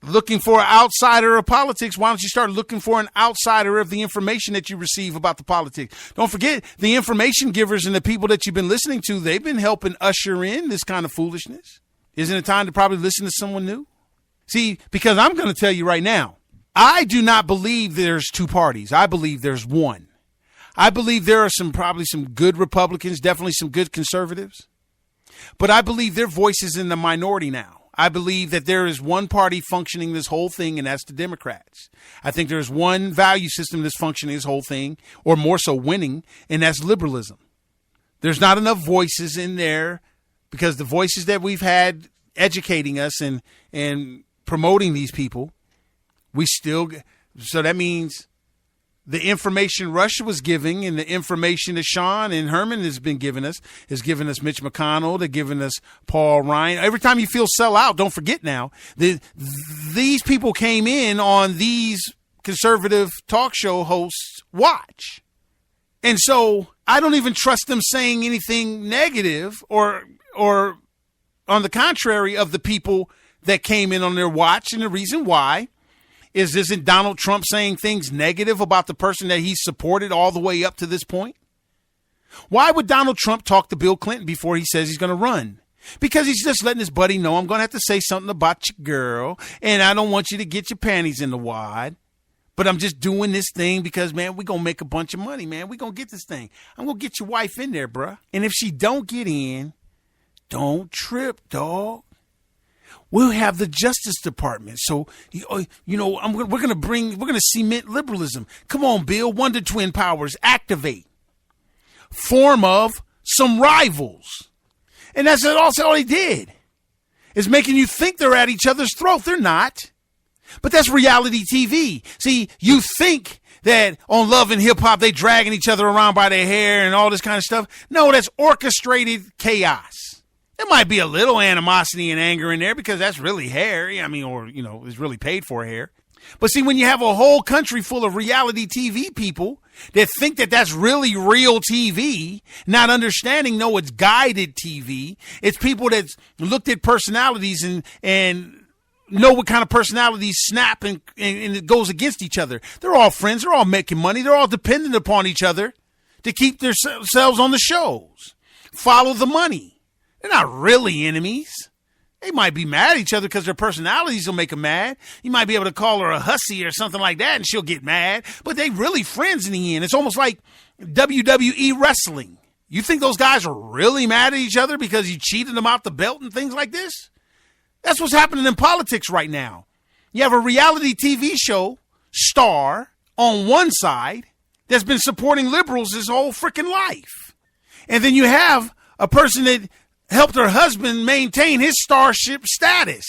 looking for an outsider of politics, why don't you start looking for an outsider of the information that you receive about the politics? Don't forget, the information givers and the people that you've been listening to, they've been helping usher in this kind of foolishness. Isn't it time to probably listen to someone new? See, because I'm going to tell you right now, I do not believe there's two parties. I believe there's one. I believe there are probably some good Republicans, definitely some good conservatives, but I believe their voice is in the minority now. I believe that there is one party functioning this whole thing, and that's the Democrats. I think there's one value system that's functioning this whole thing, or more so winning, and that's liberalism. There's not enough voices in there because the voices that we've had educating us and promoting these people, so that means the information Rush was giving and the information that Sean and Herman has given us Mitch McConnell, they're giving us Paul Ryan. Every time you feel sell out, don't forget now, these people came in on these conservative talk show hosts' watch. And so I don't even trust them saying anything negative or on the contrary of the people that came in on their watch. And the reason why isn't Donald Trump saying things negative about the person that he supported all the way up to this point? Why would Donald Trump talk to Bill Clinton before he says he's going to run? Because he's just letting his buddy know, I'm going to have to say something about your girl, and I don't want you to get your panties in the wad. But I'm just doing this thing because, man, we're going to make a bunch of money, man. We're going to get this thing. I'm going to get your wife in there, bruh. And if she don't get in, don't trip, dog. We'll have the Justice Department. So, we're going to cement liberalism. Come on, Bill. Wonder Twin powers, activate. Form of some rivals. And that's all he did, is making you think they're at each other's throat. They're not. But that's reality TV. See, you think that on Love and Hip Hop, they dragging each other around by their hair and all this kind of stuff. No, that's orchestrated chaos. There might be a little animosity and anger in there because that's really hair. It's really paid for hair. But see, when you have a whole country full of reality TV people that think that that's really real TV, not understanding, no, it's guided TV. It's people that's looked at personalities and know what kind of personalities snap and it goes against each other. They're all friends. They're all making money. They're all dependent upon each other to keep themselves on the shows. Follow the money. They're not really enemies. They might be mad at each other because their personalities will make them mad. You might be able to call her a hussy or something like that and she'll get mad. But they really friends in the end. It's almost like WWE wrestling. You think those guys are really mad at each other because you cheated them out the belt and things like this? That's what's happening in politics right now. You have a reality TV show star on one side that's been supporting liberals his whole freaking life. And then you have a person that helped her husband maintain his starship status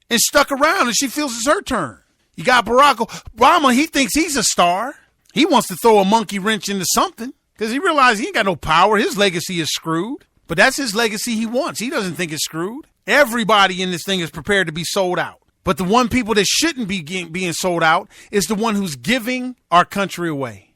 and stuck around, and she feels it's her turn. You got Barack Obama. He thinks he's a star. He wants to throw a monkey wrench into something because he realizes he ain't got no power. His legacy is screwed, but that's his legacy he wants. He doesn't think it's screwed. Everybody in this thing is prepared to be sold out. But the one people that shouldn't be being sold out is the one who's giving our country away.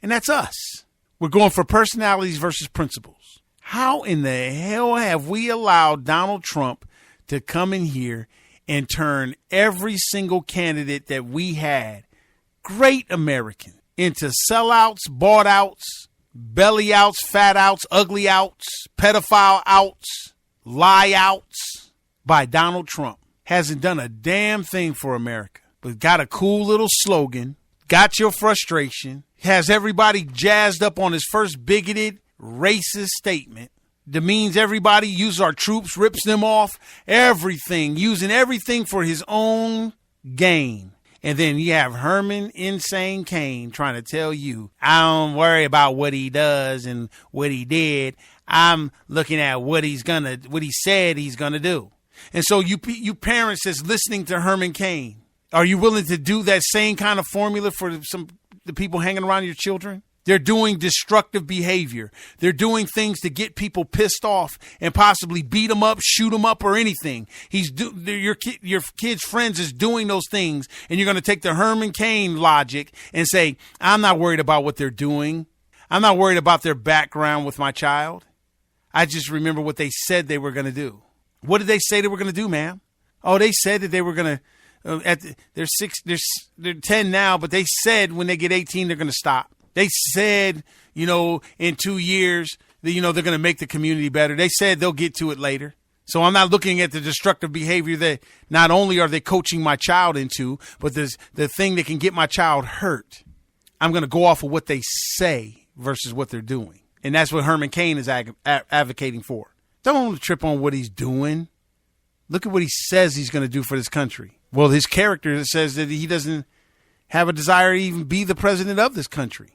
And that's us. We're going for personalities versus principles. How in the hell have we allowed Donald Trump to come in here and turn every single candidate that we had, great American, into sellouts, bought outs, belly outs, fat outs, ugly outs, pedophile outs, lie outs by Donald Trump? Hasn't done a damn thing for America, but got a cool little slogan, got your frustration, has everybody jazzed up on his first bigoted, racist statement, demeans everybody, uses our troops, rips them off, everything, using everything for his own gain. And then you have Herman Insane CAIN trying to tell you, I don't worry about what he does and what he did. I'm looking at what he said he's gonna do. And so you parents that's listening to Herman CAIN, are you willing to do that same kind of formula for the people hanging around your children? They're doing destructive behavior. They're doing things to get people pissed off and possibly beat them up, shoot them up, or anything. Your kid's friends is doing those things, and you're going to take the Herman CAIN logic and say, I'm not worried about what they're doing. I'm not worried about their background with my child. I just remember what they said they were going to do. What did they say they were going to do, ma'am? Oh, they said that they were going They're 10 now, but they said when they get 18, they're going to stop. They said, in 2 years, they're going to make the community better. They said they'll get to it later. So I'm not looking at the destructive behavior that not only are they coaching my child into, but there's the thing that can get my child hurt. I'm going to go off of what they say versus what they're doing. And that's what Herman Cain is advocating for. Don't trip on what he's doing. Look at what he says he's going to do for this country. Well, his character says that he doesn't have a desire to even be the president of this country.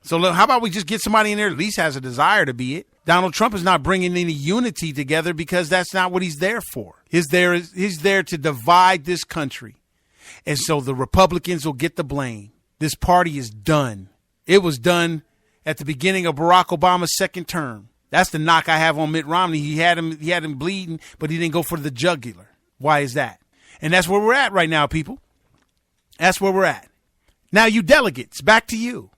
So look, how about we just get somebody in there that at least has a desire to be it? Donald Trump is not bringing any unity together because that's not what he's there for. He's there to divide this country. And so the Republicans will get the blame. This party is done. It was done at the beginning of Barack Obama's second term. That's the knock I have on Mitt Romney. He had him bleeding, but he didn't go for the jugular. Why is that? And that's where we're at right now, people. That's where we're at. Now, you delegates, back to you.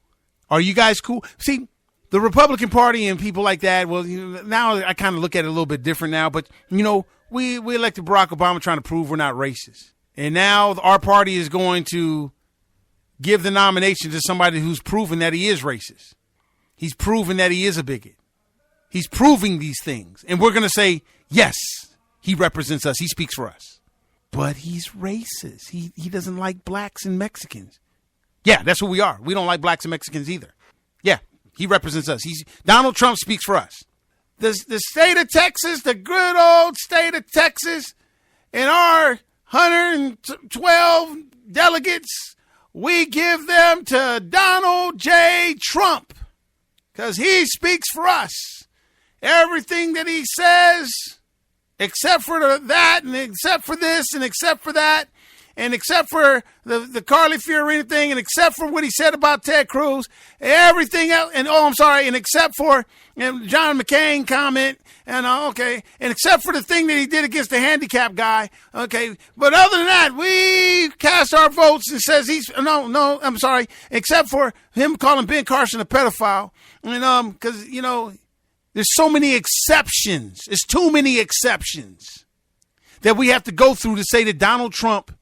Are you guys cool? See, the Republican Party and people like that, well, now I kind of look at it a little bit different now. But, we elected Barack Obama trying to prove we're not racist. And now our party is going to give the nomination to somebody who's proven that he is racist. He's proven that he is a bigot. He's proving these things. And we're going to say, yes, he represents us. He speaks for us. But he's racist. He doesn't like blacks and Mexicans. Yeah, that's who we are. We don't like blacks and Mexicans either. Yeah, he represents us. Donald Trump speaks for us. The state of Texas, the good old state of Texas, and our 112 delegates, we give them to Donald J. Trump because he speaks for us. Everything that he says, except for that, and except for this, and except for that, and except for the Carly Fiorina thing, and except for what he said about Ted Cruz, everything else, and except for John McCain comment, and and except for the thing that he did against the handicapped guy, but other than that, we cast our votes and says except for him calling Ben Carson a pedophile, and because there's so many exceptions. There's too many exceptions that we have to go through to say that Donald Trump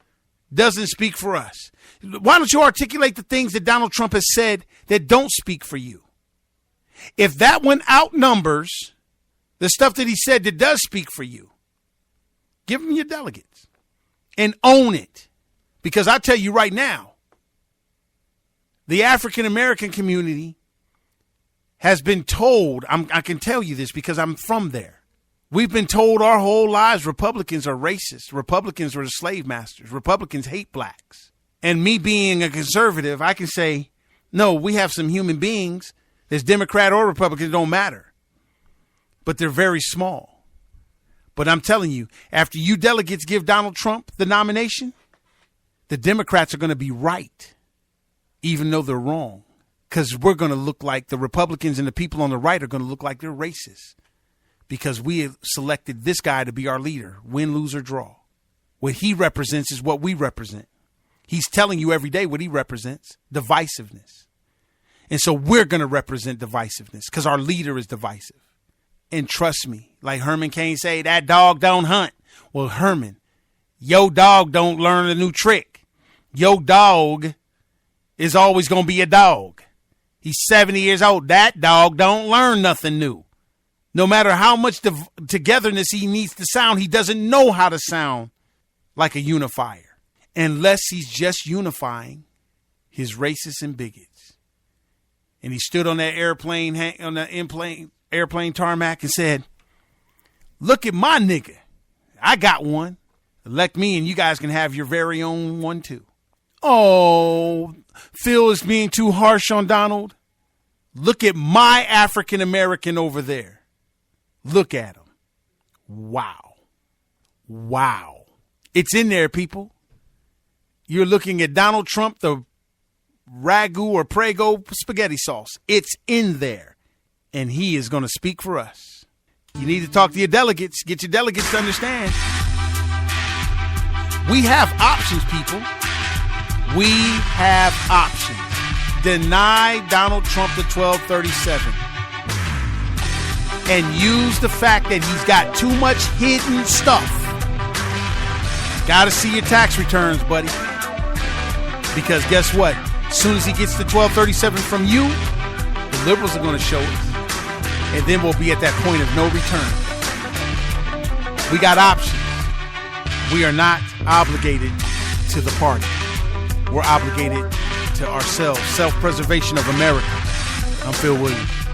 doesn't speak for us. Why don't you articulate the things that Donald Trump has said that don't speak for you? If that one outnumbers the stuff that he said that does speak for you, give him your delegates and own it. Because I tell you right now, the African American community has been told, I can tell you this because I'm from there. We've been told our whole lives Republicans are racist. Republicans are the slave masters. Republicans hate blacks. And me being a conservative, I can say, no, we have some human beings. There's Democrat or Republican, don't matter. But they're very small. But I'm telling you, after you delegates give Donald Trump the nomination, the Democrats are going to be right, even though they're wrong. Because we're going to look like the Republicans and the people on the right are going to look like they're racist. Because we have selected this guy to be our leader, win, lose, or draw. What he represents is what we represent. He's telling you every day what he represents, divisiveness. And so we're going to represent divisiveness because our leader is divisive. And trust me, like Herman Cain say, that dog don't hunt. Well, Herman, your dog don't learn a new trick. Your dog is always going to be a dog. He's 70 years old. That dog don't learn nothing new. No matter how much togetherness he needs to sound, he doesn't know how to sound like a unifier unless he's just unifying his racists and bigots. And he stood on that airplane tarmac and said, look at my nigga. I got one. Elect me and you guys can have your very own one too. Oh, Phil is being too harsh on Donald. Look at my African American over there. Look at him. Wow. Wow. It's in there, people. You're looking at Donald Trump, the ragu or Prego spaghetti sauce. It's in there. And he is going to speak for us. You need to talk to your delegates. Get your delegates to understand. We have options, people. We have options. Deny Donald Trump the 1237. And use the fact that he's got too much hidden stuff Got to see your tax returns, buddy. Because guess what? As soon as he gets the 1237 from you, the liberals are going to show it. And then we'll be at that point of no return. We got options. We are not obligated to the party. We're obligated to ourselves. Self-preservation of America. I'm Phil Williams.